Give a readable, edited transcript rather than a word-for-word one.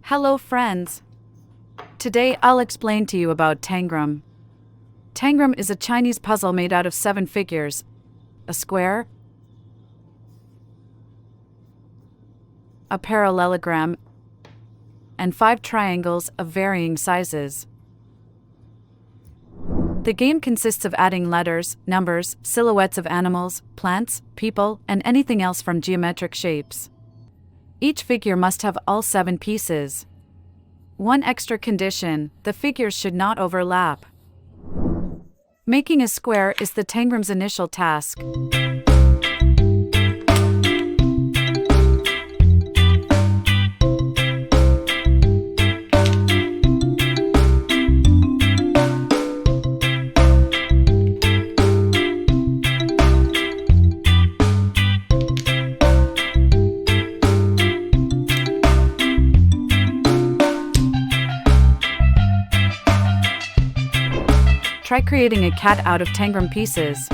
Hello friends! Today I'll explain to you about Tangram. Tangram is a Chinese puzzle made out of 7 figures, a square, a parallelogram, and 5 triangles of varying sizes. The game consists of adding letters, numbers, silhouettes of animals, plants, people, and anything else from geometric shapes. Each figure must have all 7 pieces. One extra condition: the figures should not overlap. Making a square is the Tangram's initial task. Try creating a cat out of Tangram pieces.